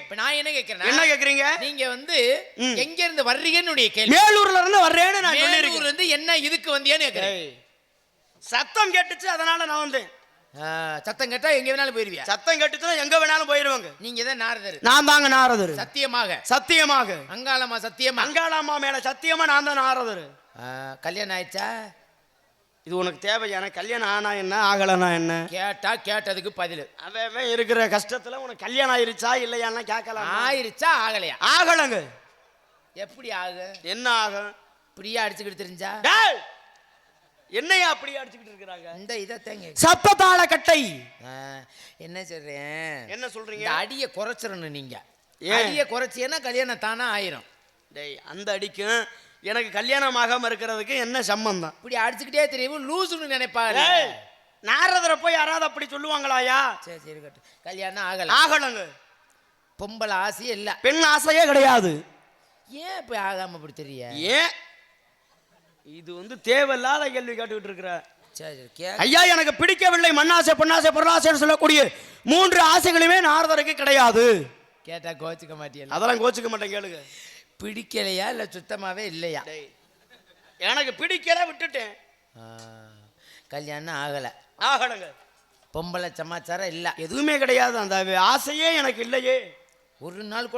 இப்ப நான் என்ன கேக்குறேன்? என்ன கேக்குறீங்க? நீங்க வந்து எங்க இருந்து வர்றீங்கன்னு கேள்வி. மேலூர்ல இருந்து வர்றேன்னு நான் சொல்லிருக்கேன். மேலூர்ல இருந்து என்ன இதுக்கு வந்தியான்னு கேக்குறேன். சத்தம் கேட்டுச்சு அதனால நான் வந்தேன். சத்தம் கேட்டா எங்க வேணாலும் போயிருவியா? சத்தம் கேட்டுச்சுனா எங்க வேணாலும் போயிருவாங்க. நீங்க தான் நாரதர். நான் தாங்க நாரதர். சத்தியமாக சத்தியமாக. அங்காளம்மா சத்தியமா? அங்காளம்மா மேல சத்தியமா நான் தான் நாரதர். கல்யாணம் ஆயிடுச்சா? இது உனக்கு தேவையான கல்யாணம் ஆனா என்ன ஆகலனா என்ன? கேட்டா கேட்டதுக்கு பதில். அவன் இருக்கிற கஷ்டத்துல உனக்கு கல்யாணம் ஆயிருச்சா இல்லையான்னா கேட்கலாம். ஆயிருச்சா ஆகலையா? ஆகலங்க. எப்படி ஆகு? என்ன ஆகும்? இப்படியா அடிச்சுக்கிட்டு தெரிஞ்சா? என்னையா அப்படியே அடிச்சுக்கிட்டு இருக்கிறாங்க? இந்த இதை தேங்க சப்பதாள கட்டை. என்ன சொல்றேன்? என்ன சொல்றீங்க? அடியை குறைச்சிடணும். நீங்க அடியை குறைச்சியன்னா கல்யாணம் தானா ஆயிரும். டேய் அந்த அடிக்கும் எனக்கு கல்யாணம் ஆகாம இருக்கிறதுக்கு என்ன சம்பந்தம்? இப்படி அடிச்சுக்கிட்டே தெரியும் லூசுன்னு நினைப்பாரு. நாரதரை போய் யாராவது அப்படி சொல்லுவாங்களாயா? சரி சரி கட்டு. கல்யாணம் ஆகலங்க. பொம்பளை ஆசையே இல்ல, பெண் ஆசையே கிடையாது. ஏன் இப்ப ஆகாம அப்படி தெரிய? ஏன் இது வந்து தேவையில்லாத கேள்வி கேட்டுக்கிட்டு இருக்கிற? சரி ஐயா எனக்கு பிடிக்கவில்லை மண்ணாசை பொன்னாசை பொருளாசைன்னு சொல்லக்கூடிய 3 ஆசைகளுமே நாரதருக்கு கிடையாது. கேட்டா கோச்சுக்க மாட்டியா? அதெல்லாம் கோச்சுக்க மாட்டேன், கேளுங்க. பிடிக்கலையா இல்ல சுத்தமாவே இல்லையா? எனக்கு பிடிக்கல விட்டுட்டேன். கல்யாணம் ஆகலங்க. பொம்பளை சமாச்சாரம் இல்ல, எதுவுமே கிடையாது. அந்த ஆசையே எனக்கு இல்லையே. ஒரு நாள்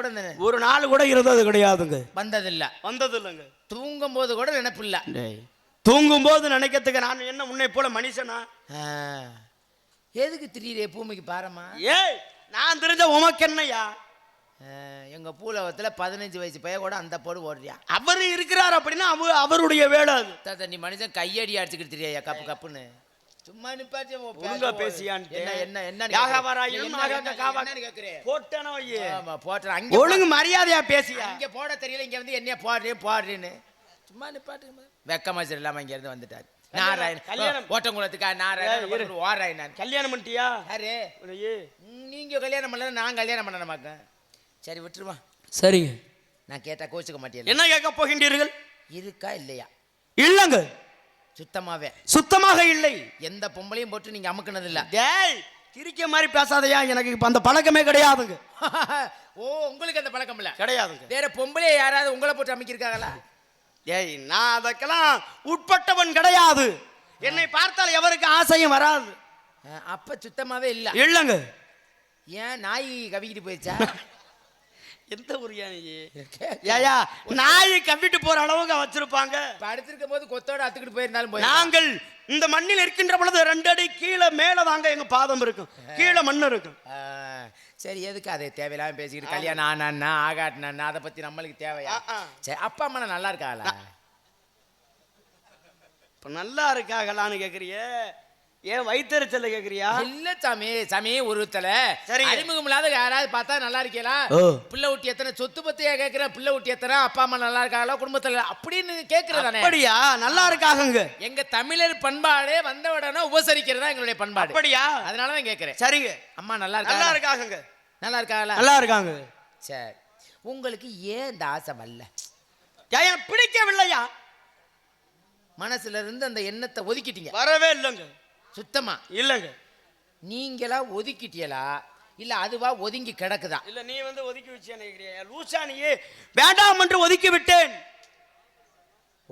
கூட இருந்தது கிடையாதுங்க. வந்தது இல்லைங்க. தூங்கும் போது கூட நினைப்பு இல்ல. தூங்கும் போது நினைக்கிறதுக்கு நான் என்ன உன்னை போல மனுஷனா? எதுக்கு திடீரே பூமிக்கு பாரமா? ஏய் நான் தெரிஞ்ச உமக்கு என்னையா? எங்க பூலவத்துல 15 வயசு பையன் கூட அந்த போடு ஓடுறியா? அவரு இருக்கிறார் அப்படின்னா அவருடைய வேலை அது. நீ மனுஷன் கையடி அடிச்சுக்கிட்டு தெரியா கப்பு கப்புன்னு? சும்மா நிப்பாட்டி ஒழுங்கா பேசியான். ஒழுங்கு மரியாதையா பேசியா? இங்க போட தெரியல, இங்க வந்து என்ன போடுறேன்னு சும்மா நிப்பாட்டு. வெக்கமா சரி இல்லாம இங்க இருந்து வந்துட்டாரு நாராயணன். ஓட்டங்குளத்துக்கா நாராயணன் ஓராயணன். கல்யாணம் பண்ணிட்டியா? யாரு நீங்க கல்யாணம் பண்ணல, நான் கல்யாணம் பண்ண மாட்டேன். சரி விட்டுருவா. சரிங்க. நான் கேட்டா கோச்சுக்க மாட்டேன். என்ன கேட்க போகின்றீர்கள்? இருக்கா இல்லையா? இல்லங்க. சுத்தமாக இல்லை. எந்த பொம்பளையும் போட்டு நீங்க அமுக்குனது இல்ல. டேய் கிரிக்க மாதிரி பேசாதயா, எனக்கு இப்ப அந்த பழக்கமே கிடையாதுங்க. ஓ உங்களுக்கு அந்த பழக்கம் இல்ல? கிடையாதுங்க. வேற பொம்பளைய யாராவது உங்களை போட்டு அமுக்கிருக்காங்களா? ஏய் நான் அதற்கெல்லாம் உட்பட்டவன் கிடையாது. என்னை பார்த்தால் எவருக்கு ஆசையும் வராது. அப்ப சுத்தமாவே இல்ல? இல்லங்க. ஏன் நாய் கவிக்கிட்டு போயிடுச்சா? எந்த ஒரு ஏயா நாய் கவிட்டு போற அளவுக்கு வச்சிருப்பாங்க. படுத்திருக்கும் போது கொத்தோட அத்துக்கிட்டு போயிருந்தாலும் நாங்கள் இந்த மண்ணில் இருக்கின்ற பொழுது 2 அடி கீழே மேல தாங்க எங்க பாதம் இருக்கும், கீழே மண் இருக்கும். சரி எதுக்கு அதை தேவையில்லாம பேசிக்கிட்டு? கல்யாணம் ஆனா ஆகாட்டினா அதை பத்தி நம்மளுக்கு தேவையா? சரி அப்பா அம்மா நல்லா இருக்காங்களா? இப்ப நல்லா இருக்காங்களான்னு கேக்குறிய? ஏன் வயிற்றுச்சல கேக்குறியா? இல்ல சாமி ஒருத்தல அறிமுகம் இல்லாத யாராவது பார்த்தா நல்லா இருக்கீங்களா? பிள்ளை ஊட்டி எத்தனை சொத்து பத்தியா கேக்குற? பிள்ளை ஊட்டி எத்தனை அப்பா அம்மா நல்லா இருக்காங்களா குடும்பத்துல அப்படின்னு கேக்குறதானே? அப்படியா? நல்லா இருக்காங்க. எங்க தமிழர் பண்பாடே வந்த உடனே உபசரிக்கிறதா எங்களுடைய பண்பாடு. அப்படியா? அதனாலதான் கேக்குறேன். சரிங்க. அம்மா நல்லா இருக்காங்க? நல்லா இருக்காங்க. நல்லா இருக்காங்களா? நல்லா இருக்காங்க. சரி உங்களுக்கு ஏன் இந்த ஆசை வரல? ஏன் பிடிக்கவில்லையா? மனசுல இருந்து அந்த எண்ணத்தை ஒதுக்கிட்டீங்க? வரவே இல்லைங்க. சுத்தமா இல்லங்க. நீங்களா ஒதுக்கிட்டீங்களா இல்ல அதுவா ஒதுங்கி கிடக்குதா? இல்ல நீ வந்து ஒதுக்கி வச்சேன்னு நினைக்கிறியா? லூசா நீ? வேண்டாம் என்று ஒதுக்கி விட்டேன்.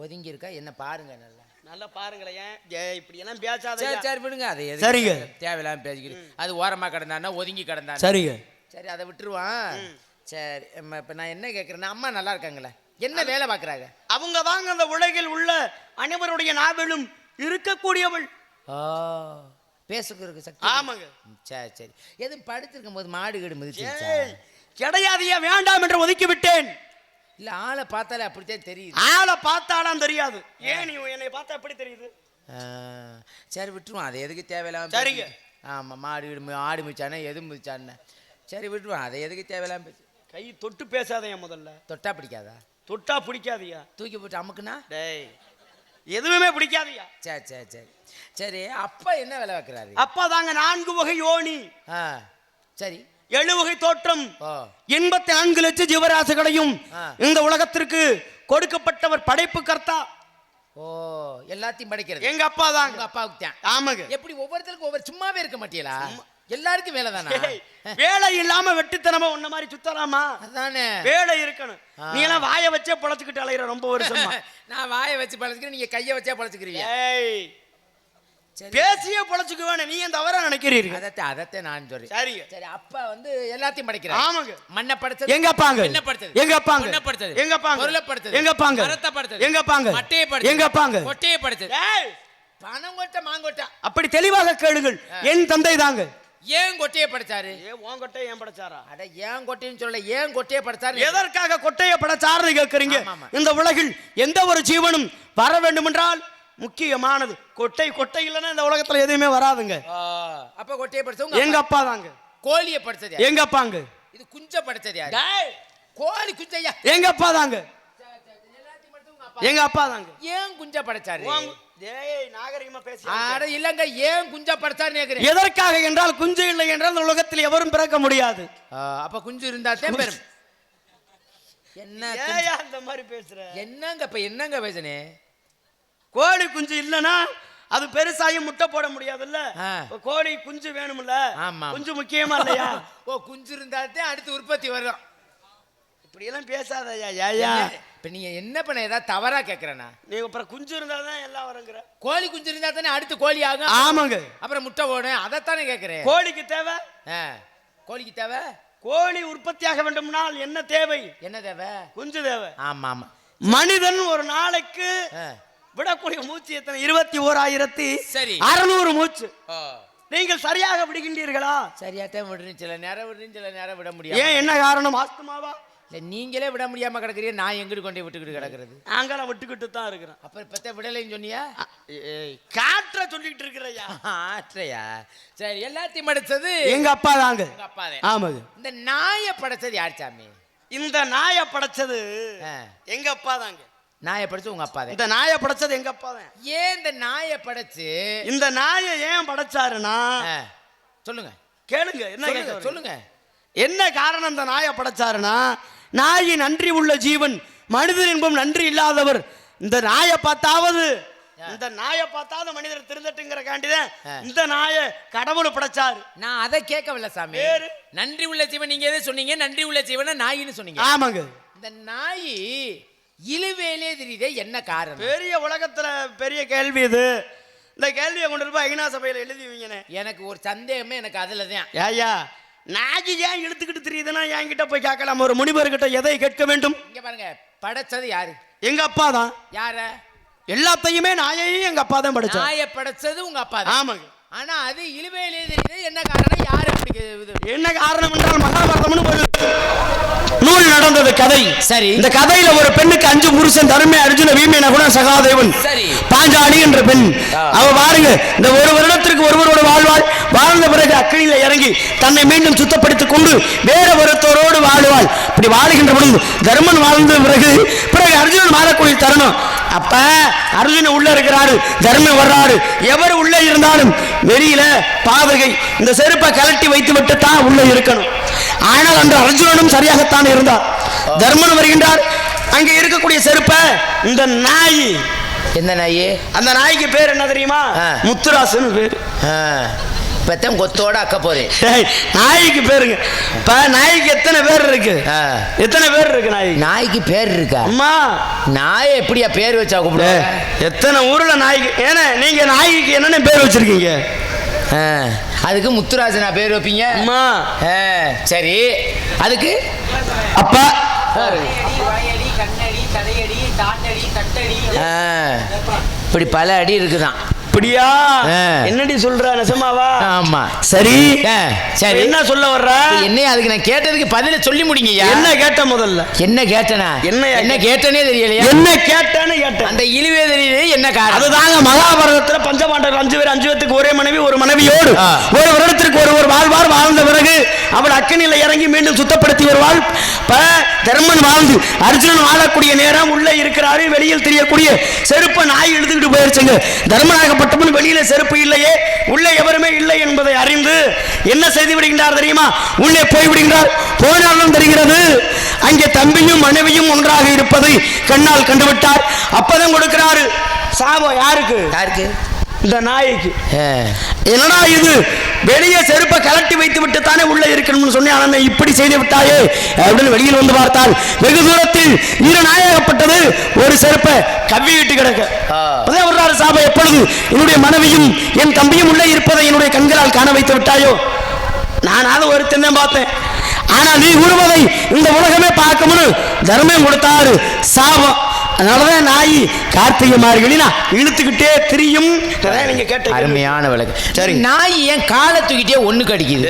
ஒதுங்கி இருக்கா என்ன பாருங்க, நல்லா பாருங்களேன். இப்படி எல்லாம் பேசாத. சரி விடுங்க. அது சரிங்க. தேவையில்லாம பேசிக்கிறேன். அது ஓரமா கிடந்தானா ஒதுங்கி கிடந்தா? சரிங்க. சரி அதை விட்டுருவான். சரி இப்ப நான் என்ன கேட்கறேன்னா அம்மா நல்லா இருக்காங்களா? என்ன வேலை பாக்குறாங்க? அவங்க தாங்க அந்த உலகில் உள்ள அனைவருடைய நாவிலும் இருக்கக்கூடியவள். பேசுறதுக்கு சக்தி. ஆமாங்க. சரி சரி. எதுவும் படுத்திருக்கும் போது மாடு கீடு மிதிச்சு கிடையாதியா? வேண்டாம் என்று ஒதுக்கி விட்டேன். இல்ல ஆளை பார்த்தாலே அப்படித்தான் தெரியுது. ஆளை பார்த்தாலும் தெரியாது. ஏன் நீ என்னை பார்த்தா எப்படி தெரியுது? சரி விட்டுருவான். அது எதுக்கு தேவையில்லாம? சரிங்க. ஆமா மாடு கீடு ஆடு மிதிச்சானே எது மிதிச்சானே. சரி விட்டுருவான். அதை எதுக்கு தேவையில்லாம பேசு. கை தொட்டு பேசாதையா? முதல்ல தொட்டா பிடிக்காதா? தொட்டா பிடிக்காதியா? தூக்கி போட்டு அமுக்குனா? டேய் எதுவுமே பிடிக்காதியா? சரி சரி சரி சரி. அப்பா என்ன வேலை வைக்கிறாரு? அப்பா தாங்க 4 வகை யோனி. சரி 7 வகை தோற்றம், 84 லட்சம் ஜீவராசிகளையும் இந்த உலகத்திற்கு கொடுக்கப்பட்டவர் படைப்பு கர்த்தா. ஓ எல்லாத்தையும் படைக்கிறது எங்க அப்பா தான். உங்க அப்பாவுக்கு தான். ஆமாங்க. எப்படி ஒவ்வொருத்தருக்கும் ஒவ்வொரு சும்மாவே இருக்க மாட்டீங்களா? எல்லாருக்கும் வேலை தானா? வேலை இல்லாம வெட்டித்தனமா உன்ன மாதிரி சுத்தலாமா? அதானே வேலை இருக்கணும். நீ எல்லாம் வாயை வச்சே பொழச்சுக்கிட்டு அலையிற ரொம்ப வருஷமா. நான் வாயை வச்சு பழச்சுக்கிறேன், நீங்க கையை வச்சே பழச்சுக்கிறீங்க. பேசியே பொழச்சுக்குவேன், நீ ஏன் தவறா நினைக்கிறீர்கள்? அதத்தை நான் சொல்றேன். சரிங்க. சரி, அப்பா வந்து எல்லாத்தையும் படைக்கிறார். ஆமாங்க. மண்ணை படைச்சது எங்க அப்பாங்க? என்ன படைச்சது? எங்க அப்பாங்க? என்ன படைச்சது? எங்க அப்பாங்க? பொருளை படைச்சது. எங்க அப்பாங்க? மரத்தை படைச்சது. எங்க அப்பாங்க? மட்டையை படைச்சது. எங்க அப்பாங்க? கொட்டையை படைச்சது. ஏய், பணம் கொட்ட மாங்கொட்டை. அப்படி தெளிவாக கேளுங்கள். என் தந்தை தாங்க. ஏன் கொட்டையை படைச்சாரு? உன் கொட்டையை ஏன் படைச்சாரா? அட, ஏன் கொட்டைன்னு சொல்லல, ஏன் கொட்டையை படைச்சாரு? எதற்காக கொட்டையை படைச்சாருன்னு கேட்கறீங்க? இந்த உலகில் எந்த ஒரு ஜீவனும் வர வேண்டும் என்றால் முக்கியமானது கொட்டை. கொட்டை இல்லைன்னா இந்த உலகத்துல எதுவுமே வராதுங்க. அப்ப கொட்டையை படைச்சவங்க எங்க அப்பா தாங்க. கோழியை படைச்சது எங்க அப்பாங்க. இது குஞ்ச படைச்சது யாரு? கோழி குஞ்சையா? எங்க அப்பா தாங்க. எங்க அப்பா தாங்க. ஏன் குஞ்ச படைச்சாரு? ஏய், நாகரிகமா பேசி. அட இல்லங்க, ஏன் குஞ்ச படைச்சாருன்னு கேக்குறேன். எதற்காக என்றால் குஞ்சு இல்லை என்றால் இந்த உலகத்தில் எவரும் பிறக்க முடியாது. அப்ப குஞ்சு இருந்தாதான் பெரும். என்ன அந்த மாதிரி பேசுற? என்னங்க இப்ப என்னங்க பேசுனே? கோழி குஞ்சு இல்லனா அது பெருசாகி முட்டை போட முடியாதுல்ல. கோழி குஞ்சு வேணும்ல. குஞ்சு முக்கியமா இல்லையா? ஓ, குஞ்சு இருந்தாதான் அடுத்து உற்பத்தி வரும். இப்படி எல்லாம் பேசாதயா. ஏயா இப்ப நீங்க என்ன பண்ண, ஏதாவது தவறா கேக்குறேனா? நீ அப்புறம் குஞ்சு இருந்தாதான் எல்லாம் வருங்கிற. கோழி குஞ்சு இருந்தா தானே அடுத்து கோழி ஆகும். ஆமாங்க. அப்புறம் முட்டை போடும். அதைத்தானே கேக்குறேன். கோழிக்கு தேவை. கோழிக்கு தேவை. கோழி உற்பத்தியாக வேண்டும்னால் என்ன தேவை? என்ன தேவை? குஞ்சு தேவை. ஆமா ஆமா. மனிதன் ஒரு நாளைக்கு விடக்கூடிய மூச்சு எத்தனை? 21,600 மூச்சு. நீங்கள் சரியாக விடுகின்றீர்களா? சரியாத்தான் விடுறீங்க. சில நேரம் விடுறீங்க, சில நேரம் விட முடியாது. ஏன், என்ன காரணம்? ஆஸ்துமாவா? இல்ல, நீங்களே விட முடியாம கிடக்குறீங்க, நான் எங்கிட்டு கொண்டே விட்டுக்கிட்டு கிடக்குறது? நாங்களாம் விட்டுக்கிட்டு தான் இருக்கிறோம். அப்புறம் பத்த விடலைன்னு சொன்னியா? காற்ற சொல்லிட்டு இருக்கிறையா? ஆற்றையா? சரி, எல்லாத்தையும் படைச்சது எங்க அப்பா தாங்க. எங்க அப்பா தான். ஆமாங்க. இந்த நாயை படைச்சது யார் சாமி? இந்த நாயை படைச்சது எங்க அப்பா தாங்க. நாயை படைச்சு உங்க அப்பா தான். இந்த நாயை படைச்சது எங்க அப்பா தான். ஏன் இந்த நாயை படைச்சு? இந்த நாயை ஏன் படைச்சாருன்னா, சொல்லுங்க, கேளுங்க. என்ன சொல்லுங்க. என்ன காரணம் இந்த நாயை படைச்சாருன்னா, நாயின் நன்றி உள்ள ஜீவன், மனிதன் என்பதும் நன்றி இல்லாதவர். இந்த நாயை பார்த்தாவது மனிதர் திருந்தட்டுங்கிற காண்டிதான் இந்த நாயை கடவுள் படைச்சாரு. நான் அதை கேட்கவில்லை சாமி. நன்றி உள்ள ஜீவன் நீங்க எதை சொன்னீங்க? நன்றி உள்ள ஜீவனை நாயின்னு சொன்னீங்க. ஆமாங்க. இந்த நாய் இழுவேலே தெரியுதே, என்ன காரணம்? பெரிய உலகத்துல பெரிய கேள்வி இது. இந்த கேள்வியை கொண்டு போய் ஐநா சபையில எழுதிவீங்கன்னு எனக்கு ஒரு சந்தேகமே. எனக்கு அதுலதான். ஐயா, நாகி ஏன் இழுத்துக்கிட்டு தெரியுதுன்னா என்கிட்ட போய் கேட்கலாம். ஒரு முனிவர்கிட்ட எதை கேட்க வேண்டும்? இங்க பாருங்க, படைச்சது யாரு? எங்க அப்பா தான். யார? எல்லாத்தையுமே நாயையும் எங்க அப்பா தான் படைச்சார். நாயை படைச்சது உங்க அப்பா தான். ஆமாங்க. ஆனா அது இழுவேலே தெரியுது, என்ன காரணம்? யாரு அப்படி? என்ன காரணம் என்றால் மகாபாரதம்னு ஒரு நூல் நடந்தது கதை. சரி, இந்த கதையில ஒரு பெண்ணுக்கு 5 புருஷன். தர்ம, அர்ஜுன, வீம, நகுல, சகாதேவன், பாஞ்சாலி என்ற பெண். அவ பாருங்க, இந்த ஒரு வருடத்திற்கு ஒருவரோடு வாழ்வாள். வாழ்ந்த பிறகு அக்கினியில இறங்கி தன்னை மீண்டும் சுத்தப்படுத்திக் கொண்டு வேற ஒருத்தரோடு வாழ்வாள். இப்படி வாழுகின்ற பொழுது தர்மன் வாழ்ந்த பிறகு அர்ஜுனன் வாழக்கூடிய தருணம். அப்ப அர்ஜுனன் உள்ள இருக்கிறாரு, தர்மன் வர்றாரு. எவர் உள்ள இருந்தாலும் வெளியில பாதகை இந்த செருப்பை கலட்டி வைத்து விட்டு தான் உள்ள இருக்கணும். ஆனால் அந்த அர்ஜுனனும் சரியாகத்தான் இருந்தார். தர்மன் வருகின்றார். அங்க இருக்கக்கூடிய செருப்பை இந்த நாய், எந்த நாய்? அந்த நாய்க்கு பேர் என்ன தெரியுமா? முத்துராசுன்னு பேரு. பெத்தம் கொத்தோட அக்க போறேன். நாய்க்கு பேருங்க. இப்ப நாய்க்கு எத்தனை பேர் இருக்கு? எத்தனை பேர் இருக்கு நாய்க்கு? நாய்க்கு பேர் இருக்கா? அம்மா, நாயை எப்படியா பேர் வச்சா கூப்பிடு? எத்தனை ஊர்ல நாய்க்கு. ஏன்னா நீங்க நாய்க்கு என்னென்ன பேர் வச்சிருக்கீங்க? அதுக்கு முத்துராஜனா பேர் வைப்பீங்க. அம்மா, சரி, அதுக்கு அப்பா இப்படி பல அடி இருக்குதான். அப்படியா? என்னடி சொல்ற? நிஜமாவா? ஆமா. சரி சரி, என்ன சொல்ல வர்ற? என்ன அதுக்கு நான் கேட்டதுக்கு பதில சொல்லி முடிங்கய்யா. என்ன கேட்ட? முதல்ல என்ன கேட்டனா? என்ன கேட்டனே தெரியலையா? என்ன கேட்டேன்னு கேட்டேன். அந்த இழிவே தெரியல, என்ன காரணம்? அதுதாங்க மகாபாரதத்துல பஞ்சபாண்டவர் 5 பேர், 5 பேருக்கு ஒரே மனைவி, ஒரு மனைவியோடு ஒரு வருடத்திற்கு ஒருவர் வாழ்வார். வாழ்ந்த பிறகு அவள் அக்கினியில இறங்கி மீண்டும் சுத்தப்படுத்தி வருவாள். தர்மன் வாழ்ந்து அர்ஜுனன் வாழக்கூடிய நேரம் உள்ள இருக்கிறாரு. வெளியில் தெரியக்கூடிய செருப்பை நாய் எழுதுகிட்டு போயிருச்சுங்க. தர்மனாகப்பட்டவன் வெளியில செருப்பு இல்லையே, உள்ளே எவருமே இல்லை என்பதை அறிந்து என்ன செய்து விடுகின்றார் தெரியுமா? உள்ளே போய் விடுகின்றார். போனாலும் தெரிகிறது அங்கே தம்பியும் மனைவியும் ஒன்றாக இருப்பதை கண்ணால் கண்டுவிட்டார். அப்பதான் கொடுக்கிறாரு சாபம். யாருக்கு? யாருக்கு? இந்த நாய்க்கு. என்னடா இது, வெளியே செருப்பை கலட்டி வைத்து விட்டு தானே உள்ள இருக்கணும்னு சொன்னேன், ஆனா இப்படி செய்து விட்டாயே அப்படின்னு வெளியில் வந்து பார்த்தால் வெகு தூரத்தில் இரு நாயகப்பட்டது ஒரு செருப்பை கவ்விட்டு கிடக்க. ஒரு சாபை, எப்பொழுது என்னுடைய மனைவியும் என் தம்பியும் உள்ளே இருப்பதை என்னுடைய கண்களால் காண வைத்து விட்டாயோ, நானாவது ஒரு தென்னை பார்த்தேன், ஆனா நீ கூறுவதை இந்த உலகமே பார்க்கணும்னு தர்மம் கொடுத்தாரு சாபம். அதனாலதான் நாய் கார்த்திகை மார்கழி நான் இழுத்துக்கிட்டே திரியும். நீங்க கேட்ட அருமையான விளக்கு. சரி, நாய் ஏன் காலை தூக்கிட்டே ஒண்ணு கடிக்குது?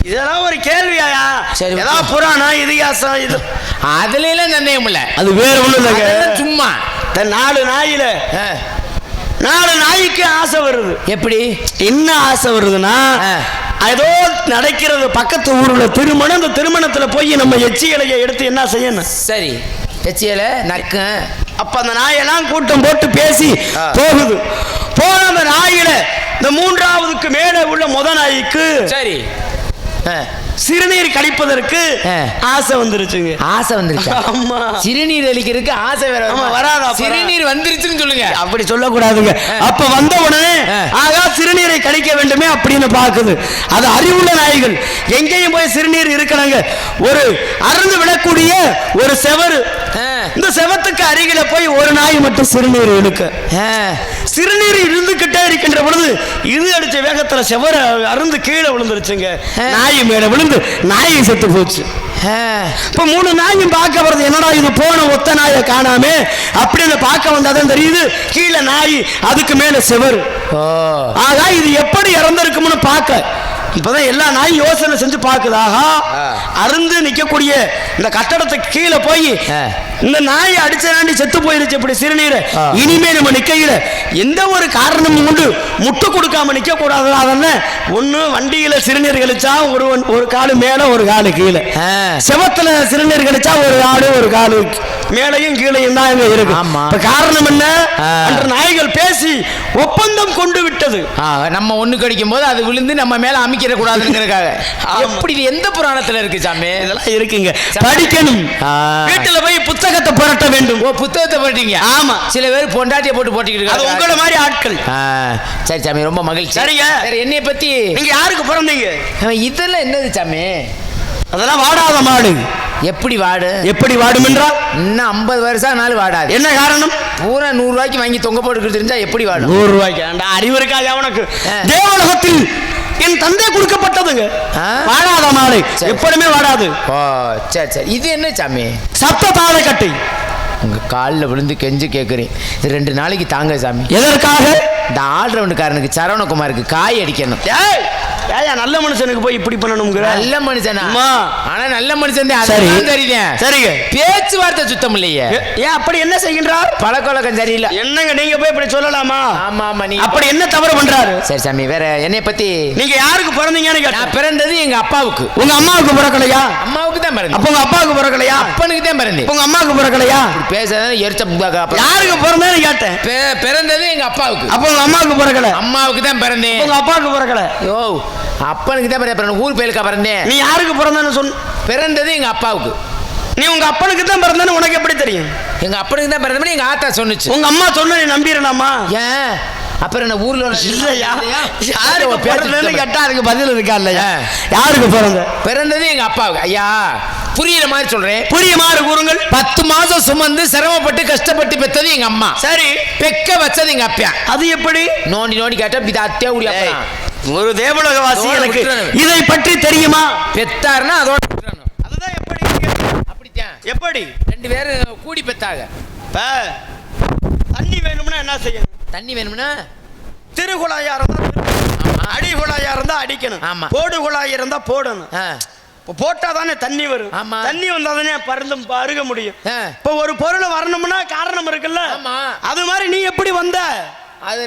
இதெல்லாம் ஒரு கேள்வியாயா? சரி, ஏதாவது புராணம் இதிகாசம் இது அதுல எல்லாம் சந்தேகம் இல்ல, அது வேற ஒண்ணு இல்லைங்க. சும்மா நாலு நாயில 4 நாய்க்கு ஆசை வருது. எப்படி என்ன ஆசை வருதுன்னா, ஏதோ நடக்கிறது பக்கத்து ஊர்ல திருமணம், அந்த திருமணத்துல போய் நம்ம எச்சிகளையை எடுத்து என்ன செய்யணும்? சரி, எச்சியல நக்க. அப்ப அந்த நாயெல்லாம் கூட்டம் போட்டு பேசி போகுது. போன அந்த நாயில இந்த 3ஆவதுக்கு மேல உள்ள முத நாய்க்கு சரி சிறுநீர் கழிப்பதற்கு ஆசை வந்துருச்சுங்க. ஆசை வந்துருச்சு. ஆமா, சிறுநீர் அளிக்கிறதுக்கு ஆசை வேற வராதா? சிறுநீர் வந்துருச்சுன்னு சொல்லுங்க. அப்படி சொல்லக்கூடாதுங்க. அப்ப வந்த உடனே ஆகா சிறுநீரை கழிக்க வேண்டுமே அப்படின்னு பாக்குது. அது அறிவுள்ள நாய்கள். எங்கேயும் போய் சிறுநீர் இருக்கணுங்க. ஒரு அருந்து விடக்கூடிய ஒரு செவரு, இந்த செவத்துக்கு அருகில போய் ஒரு நாய் மட்டும் சிறுநீர் இழுக்க. சிறுநீர் இருந்துகிட்டே இருக்கின்ற பொழுது இது அடிச்ச வேகத்துல செவர அருந்து கீழே விழுந்துருச்சுங்க. நாய் மேல விழுந்து நாயை செத்து போச்சு. இப்ப 3 நாயும் பார்க்க வருது, என்னடா இது போன ஒத்த நாயை காணாமே அப்படின்னு பார்க்க வந்தாதான் தெரியுது கீழே நாய், அதுக்கு மேல செவரு. ஆகா இது எப்படி இறந்திருக்கும்னு பார்க்க இப்பதான் எல்லா நாயும் யோசனை செஞ்சு பாக்குதாக அருந்து நிக்கக்கூடிய இந்த கட்டடத்துக்கு கீழே போய் இந்த நாய் அடிச்சாண்டி செத்து போயிருச்சு. இப்படி சிறுநீரை இனிமே நம்ம நிக்கையில எந்த ஒரு காரணமும் கொண்டு முட்டு கொடுக்காம நிக்க கூடாது. அதனால ஒண்ணு வண்டியில சிறுநீர் கழிச்சா ஒரு காலு மேல ஒரு காலு கீழே, செவத்துல சிறுநீர் கழிச்சா ஒரு காலு ஒரு காலு மேலையும் கீழையும் தான் இருக்கு. காரணம் என்ன? நாய்கள் பேசி ஒப்பந்தம் கொண்டு விட்டது. நம்ம ஒண்ணு கடிக்கும் போது அது விழுந்து நம்ம மேல அமைக்கிற கூடாதுங்கிறதுக்காக. எப்படி எந்த புராணத்துல இருக்கு சாமி? இதெல்லாம் இருக்குங்க, படிக்கணும். வீட்டுல போய் புத்தகத்தை புரட்ட வேண்டும். ஓ, புத்தகத்தை புரட்டிங்க? ஆமா, சில பேர் பொண்டாட்டியை போட்டு போட்டிக்கிட்டு அது உங்கள மாதிரி ஆட்கள். சரி சாமி, ரொம்ப மகிழ்ச்சி. சரிங்க. என்னைய பத்தி நீங்க யாருக்கு பிறந்தீங்க? இதெல்லாம் என்னது சாமி? அதெல்லாம் வாடாத மாடு. எப்படி வாடு? எப்படி வாடும் என்றால் இன்னும் 50 வருஷம் ஆனாலும் வாடாது. என்ன காரணம்? பூரா 100 ரூபாய்க்கு வாங்கி தொங்க போட்டு தெரிஞ்சா எப்படி வாடும்? 100 ரூபாய்க்கு அறிவு இருக்கா உனக்கு? தேவலோகத்தில் என் தந்தை கொடுக்கப்பட்டதுங்க வாடாத மாடு, எப்பவுமே வாடாது. ஓ சரி சரி. இது என்ன சாமி? சப்த தாழை கட்டை. உங்க காலில் விழுந்து கெஞ்சு கேட்குறேன், இது 2 நாளைக்கு தாங்க சாமி. எதற்காக? இந்த ஆல்ரவுண்டுக்காரனுக்கு சரவணகுமாருக்கு காய் அடிக்கணும். ஏயா நல்ல மனுஷனுக்கு போய் இப்படி பண்ணணும்? நல்ல மனுஷனா? ஆனா நல்ல மனுஷன் தான். தெரியுதேன். சரிங்க, பேச்சுவார்த்தை சுத்தம் இல்லையே. ஏன் அப்படி என்ன செய்கின்றார்? பழக்கவழக்கம் சரியில்லை. என்னங்க நீங்க போய் இப்படி சொல்லலாமா? ஆமா ஆமா, நீங்க அப்படி என்ன தவறு பண்றாரு? சரி சாமி, வேற என்னைய பத்தி நீங்க யாருக்கு பிறந்தீங்கன்னு கேட்டா, நான் பிறந்தது எங்க அப்பாவுக்கு. உங்க அம்மாவுக்கு பிறக்கலையா? அம்மாவுக்கு தான் பிறந்தேன். அப்ப உங்க அப்பாவுக்கு பிறக்கலையா? அப்பனுக்கு தான் பிறந்தேன். உங்க அம்மாவுக்கு பிறக்கலையா? பேசாத எரிச்ச. யாருக்கு பிறந்தேன்னு கேட்டேன். பிறந்தது எங்க அப்பாவுக்கு. அப்ப உங்க அம்மாவுக்கு பிறக்கல? அம்மாவுக்கு தான் பிறந்தேன். உங்க அப்பாவுக்கு பிறக்கல? யோ, அப்பனுக்கு தான் பிறந்தேன். ஊர் பேருக்கா பிறந்தேன். நீ யாருக்கு பிறந்தேன்னு சொன்ன? பிறந்தது எங்க அப்பாவுக்கு. நீ உங்க அப்பனுக்கு தான் பிறந்தேன்னு உனக்கு எப்படி தெரியும்? எங்க அப்பனுக்கு தான் பிறந்தேன்னு எங்க ஆத்தா சொன்னுச்சு. உங்க அம்மா சொன்ன நீ நம்பிடலாமா? ஏன் அப்புறம் என்ன ஊர்ல இல்லையா? யாருக்கு பிறந்தேன்னு கேட்டா அதுக்கு பதில் இருக்கா இல்லையா? யாருக்கு பிறந்த? பிறந்தது எங்க அப்பாவுக்கு. ஐயா புரியுற மாதிரி சொல்றேன், புரிய மாதிரி கூறுங்கள். 10 மாசம் சுமந்து சிரமப்பட்டு கஷ்டப்பட்டு பெத்தது எங்க அம்மா. சரி, பெக்க வச்சது எங்க அப்பா. அது எப்படி? நோண்டி நோண்டி கேட்டா இது அத்தியா உரிய அப்பா. ஒரு தேவலோகவாசி எனக்கு இதை பற்றி தெரியுமா? பெத்தாருன்னா அதோட அதுதான். எப்படி? அப்படித்தான். எப்படி? 2 பேரும் கூடி பெத்தாங்க. தண்ணி வேணும்னா என்ன செய்யணும்? தண்ணி வேணும்னா திருகுழாயா இருந்தா அடிகுழாயா இருந்தா அடிக்கணும். ஆமா, போடு குழாய் இருந்தா போடணும். போட்டா தானே தண்ணி வரும். தண்ணி வந்தா தானே பருந்தும் அருக முடியும். இப்ப ஒரு பொருள் வரணும்னா காரணம் இருக்குல்ல? அது மாதிரி நீ எப்படி வந்த? அது